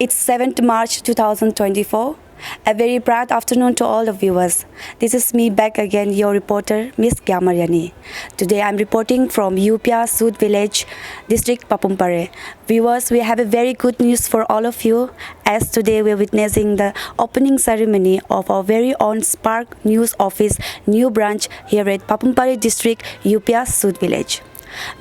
It's 7th March 2024. A very proud afternoon to all the viewers. This is me back again, your reporter, Miss Gyamaryani. Today I'm reporting from Upia Sud Village, District Papumpare. Viewers, we have a very good news for all of you, as today we're witnessing the opening ceremony of our very own Spark News Office new branch here at Papumpare District, Upia Sud Village.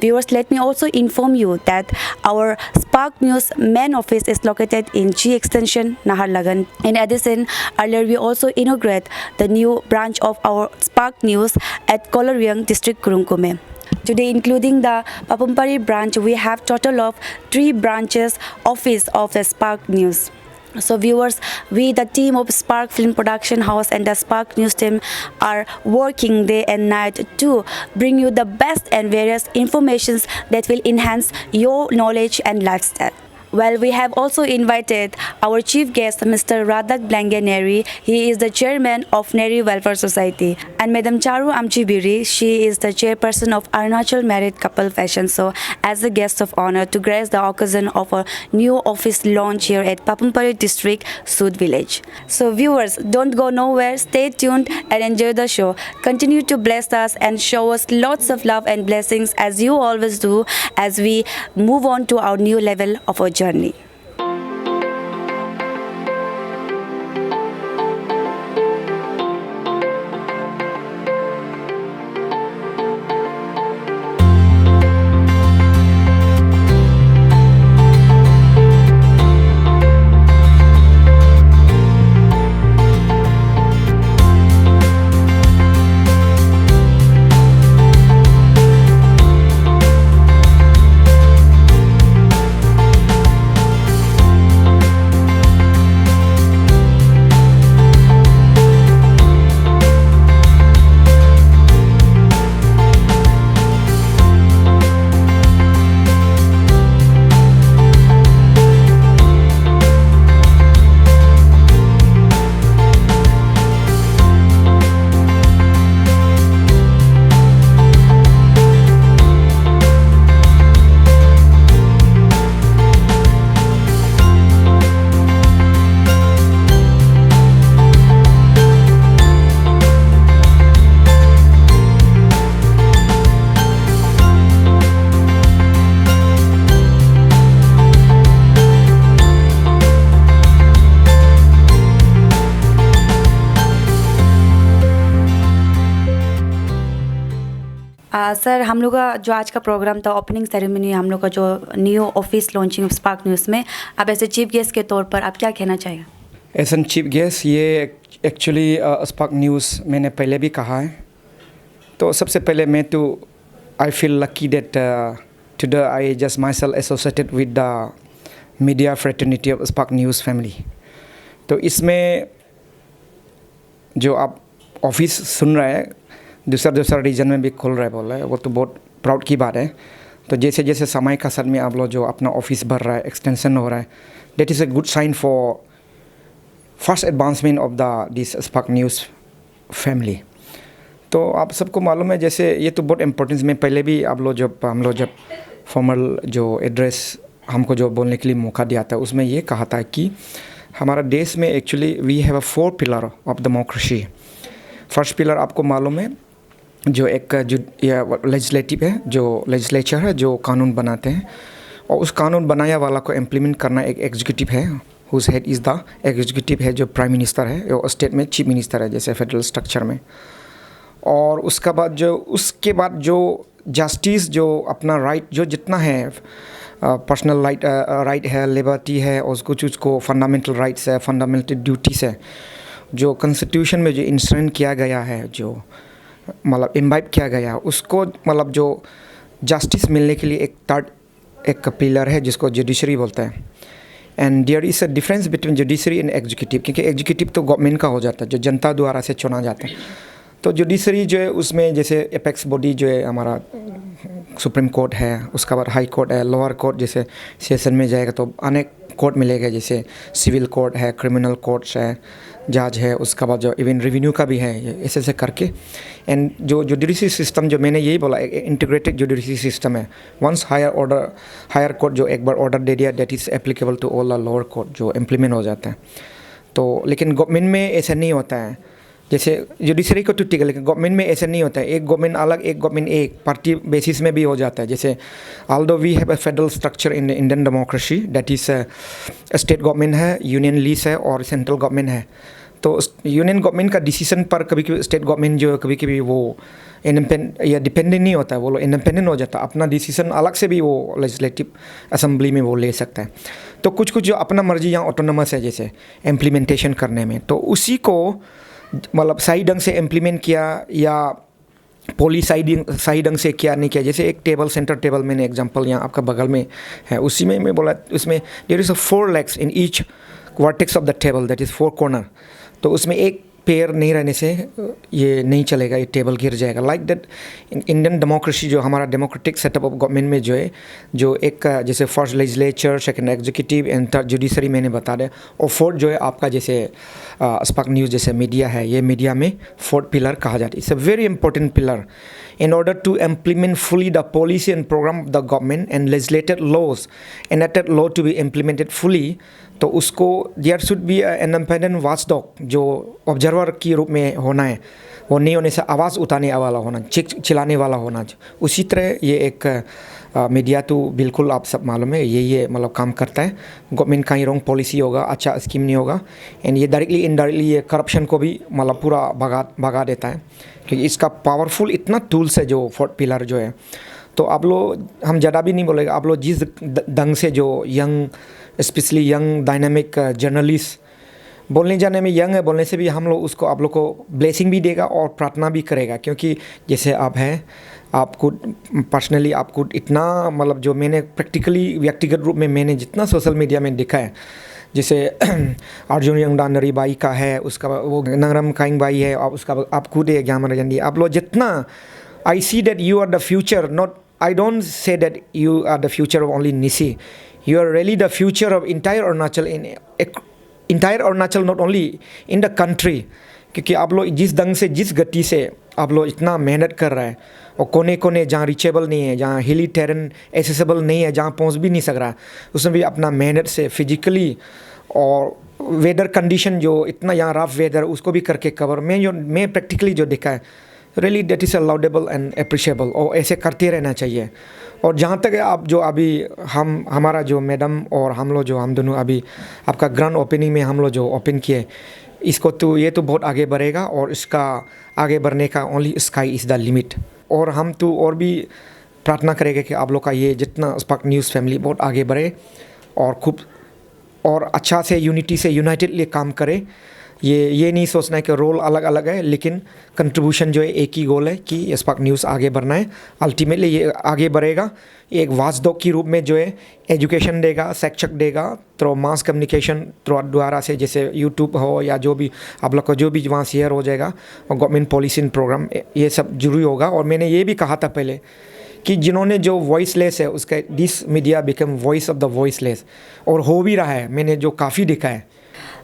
Viewers, let me also inform you that our Spark News main office is located in G Extension, Naharlagan. In addition, earlier we also inaugurated the new branch of our Spark News at Koloriang, District Kurungkume. Today, including the Papumpare branch, we have total of 3 branches office of the Spark News. So viewers, we the team of Spark Film Production House and the Spark News team are working day and night to bring you the best and various informations that will enhance your knowledge and lifestyle. Well, we have also invited our chief guest, Mr. Radak Blanganeri. He is the chairman of Neri Welfare Society. And Madam Charu Amchibiri, she is the chairperson of Arunachal Married Couple Fashion Show as a guest of honor to grace the occasion of a new office launch here at Papumpare District, Sud Village. So viewers, don't go nowhere. Stay tuned and enjoy the show. Continue to bless us and show us lots of love and blessings as you always do as we move on to our new level of our journey. Sir, हम लोग का जो आज का programme था opening ceremony, हम लोग का जो new office launching of spark news में, अब ऐसे चीफ गेस्ट के तौर पर आप क्या कहना चाहेंगे? एज एन चीफ गेस्ट, ये एक्चुअली स्पार्क न्यूज़ मैंने पहले भी कहा है. तो सबसे पहले मैं तो I feel lucky that today I just my self associated with the media fraternity of spark news family. तो इसमें जो आप ऑफिस सुन रहे हैं दूसरा रीजन में भी खोल रहा है बोल रहा है, वो तो बहुत प्राउड की बात है. तो जैसे जैसे समय का साथ में आप लोग जो अपना ऑफिस भर रहा है, एक्सटेंशन हो रहा है, that is a good sign for first advancement of the this spark news family. तो आप सबको मालूम है, जैसे ये तो बहुत इम्पोर्टेंस में पहले भी हम लोग जब फॉर्मल जो एड्रेस हमको जो बोलने के लिए मौका दिया था, उसमें ये कहा था कि हमारा देश में actually we have a 4 pillar of democracy. First pillar आपको मालूम है, जो एक लेजिस्लेटिव है, जो लेजिस्लेचर है, जो कानून बनाते हैं, और उस कानून बनाया वाला को इम्प्लीमेंट करना एक एग्जीक्यूटिव है, whose head is the executive है, जो प्राइम मिनिस्टर है, वो स्टेट में चीफ मिनिस्टर है जैसे फेडरल स्ट्रक्चर में. और उसके बाद जो जस्टिस, जो अपना राइट जो जितना है, पर्सनल राइट है, लिबर्टी है, और उसको चीज़ को फंडामेंटल राइट्स है, फंडामेंटल ड्यूटीज़ है, जो कॉन्स्टिट्यूशन में जो इंश्योरेंस किया गया है, जो मतलब इम्बाइब किया गया, उसको मतलब जो जस्टिस मिलने के लिए एक पिलर है जिसको जुडिशरी बोलते हैं. And there is a difference between judiciary and executive, क्योंकि एग्जीक्यूटिव तो गवर्नमेंट का हो जाता है, जो जनता द्वारा से चुना जाता है. तो जुडिशरी जो है उसमें जैसे एपेक्स बॉडी जो है हमारा सुप्रीम कोर्ट है, उसके बाद हाई कोर्ट है, लोअर कोर्ट जैसे सेशन में जाएगा तो अनेक कोर्ट मिलेगा, जैसे सिविल कोर्ट है, क्रिमिनल कोर्ट्स है, जज है, उसका बाद जो इवन रेवेन्यू का भी है, ऐसे ऐसे करके। एंड जो जुडिशरी सिस्टम जो मैंने यही बोला, इंटीग्रेटेड जुडिशरी सिस्टम है। वंस हायर कोर्ट जो एक बार ऑर्डर दे दिया, that is applicable to all the lower court, जो इम्प्लीमेंट हो जाता है। तो लेकिन गवर्नमेंट में ऐसा नहीं होता है। जैसे जुडिशरी को तो ठीक है, लेकिन गवर्नमेंट में ऐसा नहीं होता है। एक गवर्नमेंट अलग, एक गवर्नमेंट एक पार्टी बेसिस में भी हो जाता है। जैसे although we have a federal structure in Indian democracy, that is state government है, यूनियन लीज है और सेंट्रल गवर्नमेंट है। तो यूनियन गवर्नमेंट का डिसीजन पर कभी कभी स्टेट गवर्नमेंट जो है कभी कभी वो इंडिपेंडेंट या डिपेंडेंट नहीं होता है, वो लोग इंडिपेंडेंट हो जाता है। अपना डिसीजन अलग से भी वो लेजिस्लेटिव असेंबली में वो ले सकता है। तो कुछ कुछ जो अपना मर्जी या ऑटोनमस है जैसे इम्प्लीमेंटेशन करने में, तो उसी को मतलब सही ढंग से इम्प्लीमेंट किया या सही ढंग से किया नहीं किया। जैसे एक टेबल, सेंटर टेबल, मैंने एग्जांपल यहाँ आपका बगल में है, उसी में मैं बोला, उसमें there is 4 legs in each vertex of the table, that is 4 corner। तो उसमें एक पेयर नहीं रहने से ये नहीं चलेगा, ये टेबल गिर जाएगा। लाइक दैट इंडियन डेमोक्रेसी जो हमारा डेमोक्रेटिक सेटअप ऑफ गवर्नमेंट में जो है, जो एक जैसे first legislature, second executive and third judiciary मैंने बता दिया, और फोर्थ जो है आपका जैसे स्पार्क न्यूज़ जैसे मीडिया है, ये मीडिया में फोर्थ पिलर कहा जाता है। It's a very important pillar in order to implement fully the policy and program of the government and legislated laws, enacted law to be implemented fully। तो उसको there should be an independent watchdog जो observer के रूप में होना है, वो नहीं होने से आवाज़ उठाने वाला होना, चिल्लाने वाला होना। उसी तरह ये एक मीडिया तो बिल्कुल आप सब मालूम है, ये मतलब काम करता है। गवर्नमेंट का ही रॉन्ग पॉलिसी होगा, अच्छा स्कीम नहीं होगा, एंड ये डायरेक्टली इनडायरेक्टली ये करप्शन को भी मतलब पूरा भगा देता है, क्योंकि इसका पावरफुल इतना टूल्स है जो फोर्थ पिलर जो है। तो आप लोग, हम ज़्यादा भी नहीं बोलेगा, आप लोग जिस ढंग से जो young, specially young dynamic journalist, बोलने जाने में यंग है, बोलने से भी हम लोग उसको, आप लोग को ब्लेसिंग भी देगा और प्रार्थना भी करेगा। क्योंकि जैसे आप हैं, आपको पर्सनली आपको इतना मतलब जो मैंने प्रैक्टिकली व्यक्तिगत रूप में मैंने जितना सोशल मीडिया में देखा है, जैसे अर्जुन यंगडानरी बाई का है, उसका वो नंगरम काइंग बाई है, और उसका आप खुद है ग्यामर जंदी, आप लोग जितना, I see that you are the future, not, I don't say that you are the future of only निसी, you are really the future of entire Arunachal, entire Arunachal, not only in the country. क्योंकि आप लोग जिस ढंग से, जिस गति से आप लोग इतना मेहनत कर रहे हैं, और कोने कोने जहाँ रीचेबल नहीं है, जहाँ हिली टेरेन एसेसेबल नहीं है, जहाँ पहुँच भी नहीं सक रहा, उसमें भी अपना मेहनत से फिजिकली, और वेदर कंडीशन जो इतना यहाँ रफ वेदर, उसको भी करके कवर मैं प्रैक्टिकली जो देखा है, really that is a laudable and appreciable, और ऐसे करते रहना चाहिए। और जहाँ तक आप जो अभी हमारा जो मैडम और हम लोग जो, हम दोनों अभी आपका ग्रैंड ओपनिंग में हम लोग जो ओपन किए, इसको तो ये तो बहुत आगे बढ़ेगा, और इसका आगे बढ़ने का only sky is the limit. और हम तो और भी प्रार्थना करेंगे कि आप लोग का ये जितना स्पार्क न्यूज़ फैमिली बहुत आगे बढ़े, और खूब और अच्छा से यूनिटी से यूनाइटेडली काम करे। ये नहीं सोचना है कि रोल अलग अलग है, लेकिन कंट्रीब्यूशन जो है एक ही गोल है कि स्पार्क न्यूज़ आगे बढ़ना है। अल्टीमेटली ये आगे बढ़ेगा एक वाचडॉग के रूप में, जो है एजुकेशन देगा, शिक्षक देगा, थ्रू मास कम्युनिकेशन थ्रू द्वारा से, जैसे यूट्यूब हो या जो भी आप लोग को जो भी वहाँ शेयर हो जाएगा, और गवर्नमेंट पॉलिसी एंड प्रोग्राम, ये सब जरूरी होगा। और मैंने ये भी कहा था पहले कि जिन्होंने जो वॉइसलेस है, उसका this media become voice of the voiceless, और हो भी रहा है, मैंने जो काफ़ी देखा है।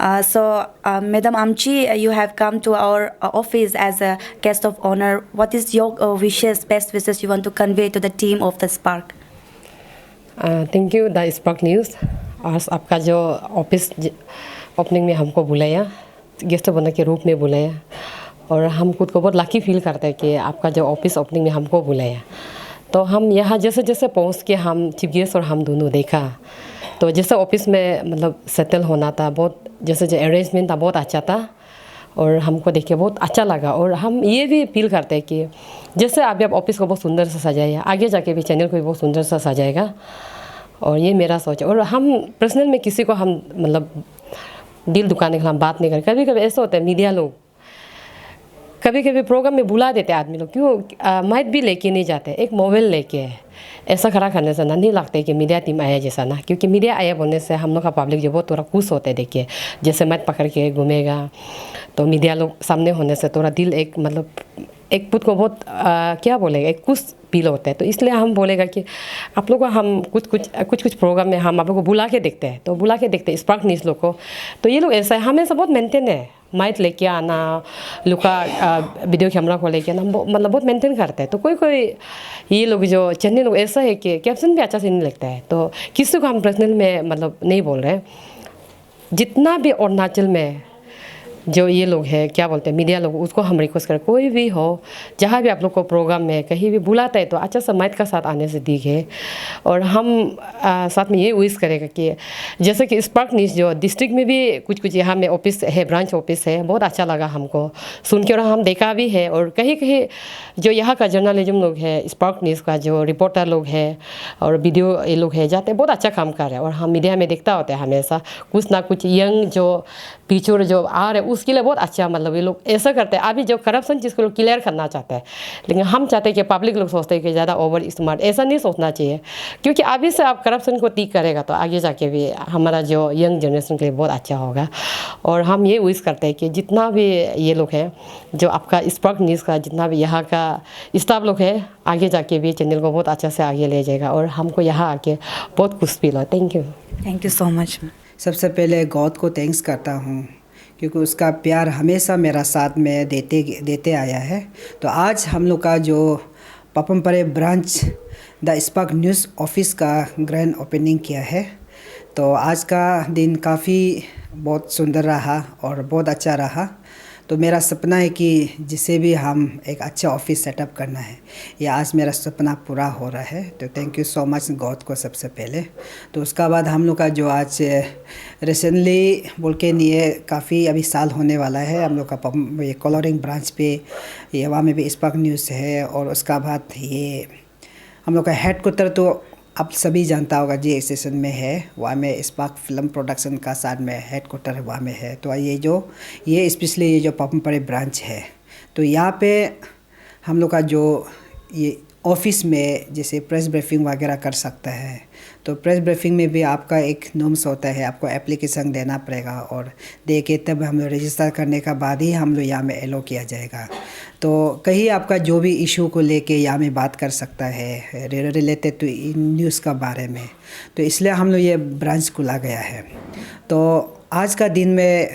Madam Amchi, you have come to our office as a guest of honor. What is your wishes, best wishes you want to convey to the team of the Spark? Thank you, the Spark News। आज आपका जो office opening में हमको बुलाया, guest बनने के रूप में बुलाया, और हम खुद को बहुत लकी फील करते हैं कि आपका जो ऑफिस ओपनिंग में हमको बुलाया। तो हम यहाँ जैसे जैसे पहुँच के हम चीफ गेस्ट और हम दोनों देखा, तो जैसे ऑफिस में मतलब सेटल होना था, बहुत जैसे जो अरेंजमेंट था बहुत अच्छा था, और हमको देख के बहुत अच्छा लगा। और हम ये भी फील करते हैं कि जैसे अभी आप ऑफिस को बहुत सुंदर से सजाया, आगे जाके भी चैनल को भी बहुत सुंदर सा सजाएगा, और ये मेरा सोच है। और हम पर्सनल में किसी को हम मतलब दिल दुखाने के हम बात नहीं करते। कभी कभी ऐसा होता है, मीडिया लोग कभी कभी प्रोग्राम में बुला देते आदमी लोग, क्यों माइक भी लेके नहीं जाते, एक मोबाइल लेके ऐसा खड़ा करने से ना नहीं लगता है कि मीडिया टीम आया जैसा ना। क्योंकि मीडिया आया बोलने से हम लोग का पब्लिक जो बहुत थोड़ा खुश होते हैं। देखिए जैसे माइक पकड़ के घूमेगा, तो मीडिया लोग सामने होने से थोड़ा दिल एक मतलब एक खुद को बहुत क्या बोलेगा, एक कुछ फील होता है। तो इसलिए हम बोलेगा कि आप लोग को हम कुछ प्रोग्राम में हम आप लोग को बुला के देखते हैं, तो बुला के देखते हैं स्पार्क न्यूज़ लोग को। तो ये लोग ऐसा है, हमेशा बहुत मेंटेन है, माइक लेके आना, लुका वीडियो कैमरा को लेके आना, मतलब बहुत मेंटेन करते हैं। तो कोई ये लोग जो चैनल लोग ऐसा है कि कैप्शन भी अच्छा से नहीं लगता है। तो किसी को हम पर्सनल में मतलब नहीं बोल रहे हैं, जितना भी अरुणाचल में जो ये लोग हैं क्या बोलते हैं मीडिया लोग, उसको हम रिक्वेस्ट करें कोई भी हो, जहाँ भी आप लोग को प्रोग्राम में कहीं भी बुलाता है तो अच्छा सा माइक का साथ आने से दिखे। और हम साथ में ये विश करेगा कि जैसे कि स्पार्क न्यूज़ जो डिस्ट्रिक्ट में भी कुछ यहाँ में ऑफिस है, ब्रांच ऑफिस है, बहुत अच्छा लगा हमको सुन के, और हम देखा भी है। और कहीं कहीं जो यहाँ का जर्नलिज्म लोग है, स्पार्क न्यूज़ का जो रिपोर्टर लोग है और वीडियो ये लोग है जाते हैं, बहुत अच्छा काम कर रहे हैं। और हम मीडिया में देखता होता है हमेशा कुछ ना कुछ यंग जो फीचर जो आ रहे हैं उसके लिए बहुत अच्छा, मतलब ये लोग ऐसा करते हैं। अभी जो करप्शन जिसको लोग क्लियर करना चाहते हैं, लेकिन हम चाहते हैं कि पब्लिक लोग सोचते हैं कि ज़्यादा ओवर स्मार्ट, ऐसा नहीं सोचना चाहिए, क्योंकि अभी से आप करप्शन को ठीक करेगा तो आगे जाके भी हमारा जो यंग जनरेशन के लिए बहुत अच्छा होगा। और हम ये विश करते हैं कि जितना भी ये लोग हैं जो आपका स्पार्क न्यूज़ का जितना भी यहाँ का स्टाफ लोग है, आगे जाके भी चैनल को बहुत अच्छा से आगे ले जाएगा और हमको यहाँ आके बहुत खुश फील हो। Thank you so much. सबसे पहले गॉड को थैंक्स करता हूँ क्योंकि उसका प्यार हमेशा मेरा साथ में देते आया है। तो आज हम लोग का जो Papum Pare branch the Spark News office का ग्रैंड ओपनिंग किया है। तो आज का दिन काफ़ी बहुत सुंदर रहा और बहुत अच्छा रहा। तो मेरा सपना है कि जिसे भी हम एक अच्छा ऑफिस सेटअप करना है, ये आज मेरा सपना पूरा हो रहा है। तो thank you so much God को सबसे पहले। तो उसका बाद हम लोग का जो आज रिसेंटली बोल के नहीं, काफ़ी अभी साल होने वाला है हम लोग का ये कलरिंग ब्रांच पे, ये वहाँ में भी स्पार्क न्यूज़ है। और उसका बाद ये हम लोग का हेड क्वार्टर तो आप सभी जानता होगा जी स्टेशन में है, वहाँ में स्पार्क फिल्म प्रोडक्शन का साथ में हेड क्वार्टर वहाँ में है। तो ये स्पेशली ये जो पापमपरे ब्रांच है, तो यहाँ पे हम लोग का जो ये ऑफिस में जैसे प्रेस ब्रीफिंग वगैरह कर सकता है। तो प्रेस ब्रीफिंग में भी आपका एक नॉर्म्स होता है, आपको एप्लीकेशन देना पड़ेगा और दे के तब हम लोग रजिस्टर करने का बाद ही हम लोग यहाँ में एलो किया जाएगा। तो कहीं आपका जो भी इशू को लेके यहाँ में बात कर सकता है रिलेटेड टू न्यूज़ का बारे में। तो इसलिए हम लोग ये ब्रांच खुला गया है। तो आज का दिन में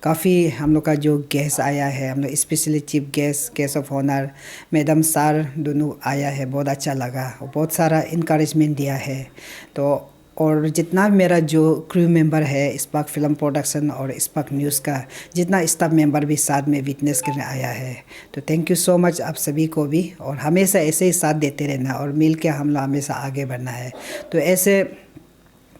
काफ़ी हम लोग का जो गेस्ट आया है, हम लोग specially chief guest of honour madam sir दोनों आया है, बहुत अच्छा लगा और बहुत सारा इनकरेजमेंट दिया है। तो और जितना मेरा जो क्रू मेंबर है स्पार्क फिल्म प्रोडक्शन और स्पार्क न्यूज़ का जितना स्टाफ मेंबर भी साथ में विटनेस करने आया है, तो थैंक यू सो मच आप सभी को भी। और हमेशा ऐसे ही साथ देते रहना और मिल के हम लोग हमेशा आगे बढ़ना है। तो ऐसे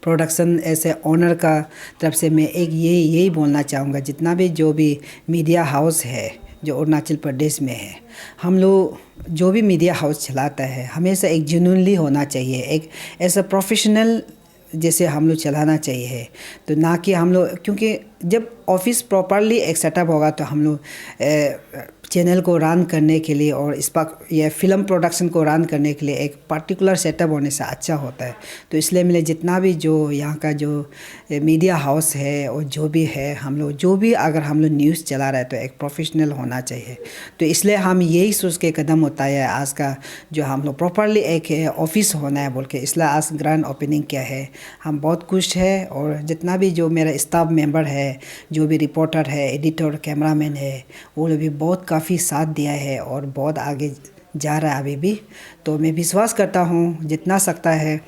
प्रोडक्शन ऐसे ऑनर का तरफ से मैं एक यही बोलना चाहूँगा, जितना भी जो भी मीडिया हाउस है जो अरुणाचल प्रदेश में है, हम लोग जो भी मीडिया हाउस चलाता है हमेशा एक जेन्युइनली होना चाहिए, एक ऐसा प्रोफेशनल जैसे हम लोग चलाना चाहिए। तो ना कि हम लोग, क्योंकि जब ऑफिस प्रॉपरली एक सेटअप होगा तो हम लोग चैनल को रन करने के लिए और ये फिल्म प्रोडक्शन को रन करने के लिए एक पर्टिकुलर सेटअप होने से अच्छा होता है। तो इसलिए मैंने जितना भी जो यहाँ का जो मीडिया हाउस है और जो भी है, हम लोग जो भी अगर हम लोग न्यूज़ चला रहे हैं तो एक प्रोफेशनल होना चाहिए। तो इसलिए हम यही सोच के कदम उठाया है आज का जो हम लोग प्रॉपरली एक ऑफिस होना है बोल के, इसलिए आज ग्रैंड ओपनिंग किया है। हम बहुत खुश है और जितना भी जो मेरा स्टाफ मेंबर है, जो भी रिपोर्टर है, एडिटर, कैमरामैन है, वो लोग भी बहुत काफ़ी साथ दिया है और बहुत आगे जा रहा है अभी भी। तो मैं विश्वास करता हूँ जितना सकता है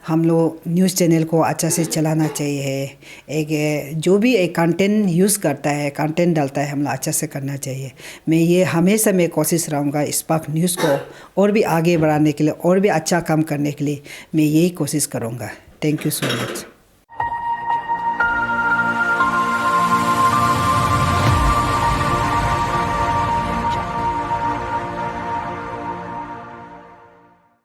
हम लोग न्यूज़ चैनल को अच्छा से चलाना चाहिए। एक जो भी एक कंटेंट यूज़ करता है, कंटेंट डालता है, हम लोग अच्छा से करना चाहिए। मैं हमेशा मैं कोशिश रहूँगा स्पार्क न्यूज़ को और भी आगे बढ़ाने के लिए और भी अच्छा काम करने के लिए मैं यही कोशिश करूँगा। Thank you so much.